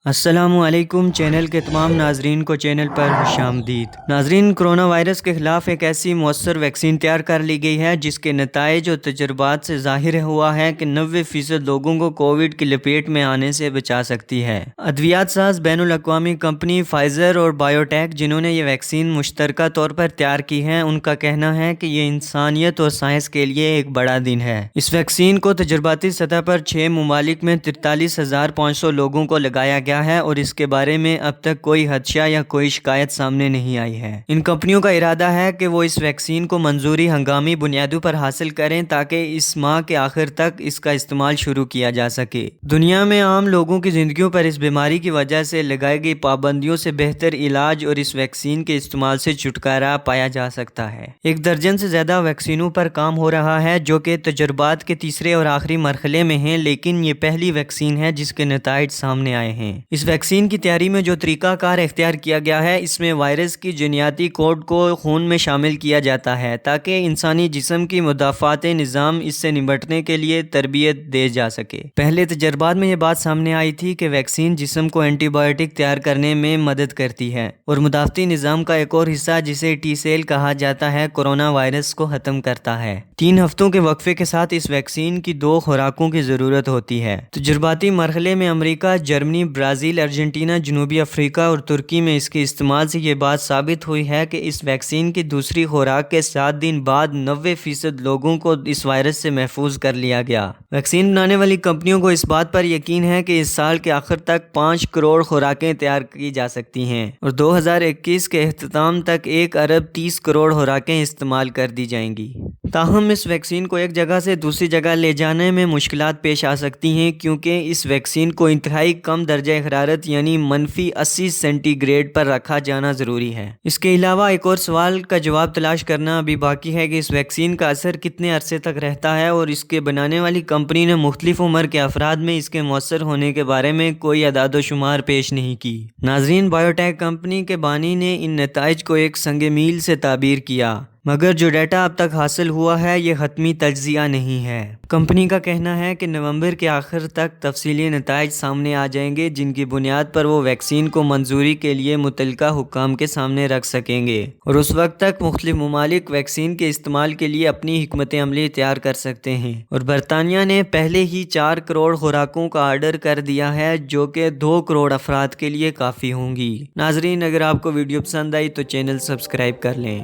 السلام علیکم چینل کے تمام ناظرین کو چینل پر خوش آمدید۔ ناظرین، کرونا وائرس کے خلاف ایک ایسی مؤثر ویکسین تیار کر لی گئی ہے جس کے نتائج اور تجربات سے ظاہر ہوا ہے کہ 90% لوگوں کو کووڈ کی لپیٹ میں آنے سے بچا سکتی ہے۔ ادویات ساز بین الاقوامی کمپنی فائزر اور بائوٹیک، جنہوں نے یہ ویکسین مشترکہ طور پر تیار کی ہے، ان کا کہنا ہے کہ یہ انسانیت اور سائنس کے لیے ایک بڑا دن ہے۔ اس ویکسین کو تجرباتی سطح پر 6 ممالک میں 43,500 لوگوں کو لگایا گیا ہے اور اس کے بارے میں اب تک کوئی خدشہ یا کوئی شکایت سامنے نہیں آئی ہے۔ ان کمپنیوں کا ارادہ ہے کہ وہ اس ویکسین کو منظوری ہنگامی بنیادوں پر حاصل کریں تاکہ اس ماہ کے آخر تک اس کا استعمال شروع کیا جا سکے۔ دنیا میں عام لوگوں کی زندگیوں پر اس بیماری کی وجہ سے لگائی گئی پابندیوں سے بہتر علاج اور اس ویکسین کے استعمال سے چھٹکارا پایا جا سکتا ہے۔ 1 درجن سے زیادہ ویکسینوں پر کام ہو رہا ہے جو کہ تجربات کے تیسرے اور آخری مرحلے میں ہیں، لیکن یہ پہلی ویکسین ہے جس کے نتائج سامنے آئے ہیں۔ اس ویکسین کی تیاری میں جو طریقہ کار اختیار کیا گیا ہے، اس میں وائرس کی جینیاتی کوڈ کو خون میں شامل کیا جاتا ہے تاکہ انسانی جسم کی مدافعاتی نظام اس سے نمٹنے کے لیے تربیت دے جا سکے۔ پہلے تجربات میں یہ بات سامنے آئی تھی کہ ویکسین جسم کو اینٹی بائیوٹک تیار کرنے میں مدد کرتی ہے اور مدافعتی نظام کا ایک اور حصہ جسے ٹی سیل کہا جاتا ہے کورونا وائرس کو ختم کرتا ہے۔ 3 ہفتوں کے وقفے کے ساتھ اس ویکسین کی 2 خوراکوں کی ضرورت ہوتی ہے۔ تجرباتی مرحلے میں امریکہ، جرمنی، برازیل، ارجنٹینا، جنوبی افریقہ اور ترکی میں اس کے استعمال سے یہ بات ثابت ہوئی ہے کہ اس ویکسین کی دوسری خوراک کے 7 دن بعد 90% لوگوں کو اس وائرس سے محفوظ کر لیا گیا۔ ویکسین بنانے والی کمپنیوں کو اس بات پر یقین ہے کہ اس سال کے آخر تک 5 کروڑ خوراکیں تیار کی جا سکتی ہیں اور 2021 کے اختتام تک 1 ارب 30 کروڑ خوراکیں استعمال کر دی جائیں گی۔ تاہم اس ویکسین کو ایک جگہ سے دوسری جگہ لے جانے میں مشکلات پیش آ سکتی ہیں کیونکہ اس ویکسین کو انتہائی کم درجہ حرارت یعنی -80 سینٹی گریڈ پر رکھا جانا ضروری ہے۔ اس کے علاوہ ایک اور سوال کا جواب تلاش کرنا ابھی باقی ہے کہ اس ویکسین کا اثر کتنے عرصے تک رہتا ہے اور اس کے بنانے والی کمپنی نے مختلف عمر کے افراد میں اس کے مؤثر ہونے کے بارے میں کوئی اعداد و شمار پیش نہیں کی۔ ناظرین، بائوٹیک کمپنی کے بانی نے ان نتائج کو ایک سنگ میل سے تعبیر کیا، مگر جو ڈیٹا اب تک حاصل ہوا ہے یہ حتمی تجزیہ نہیں ہے۔ کمپنی کا کہنا ہے کہ نومبر کے آخر تک تفصیلی نتائج سامنے آ جائیں گے جن کی بنیاد پر وہ ویکسین کو منظوری کے لیے متعلقہ حکام کے سامنے رکھ سکیں گے اور اس وقت تک مختلف ممالک ویکسین کے استعمال کے لیے اپنی حکمت عملی تیار کر سکتے ہیں اور برطانیہ نے پہلے ہی 4 کروڑ خوراکوں کا آرڈر کر دیا ہے جو کہ 2 کروڑ افراد کے لیے کافی ہوں گی۔ ناظرین، اگر آپ کو ویڈیو پسند آئی تو چینل سبسکرائب کر لیں۔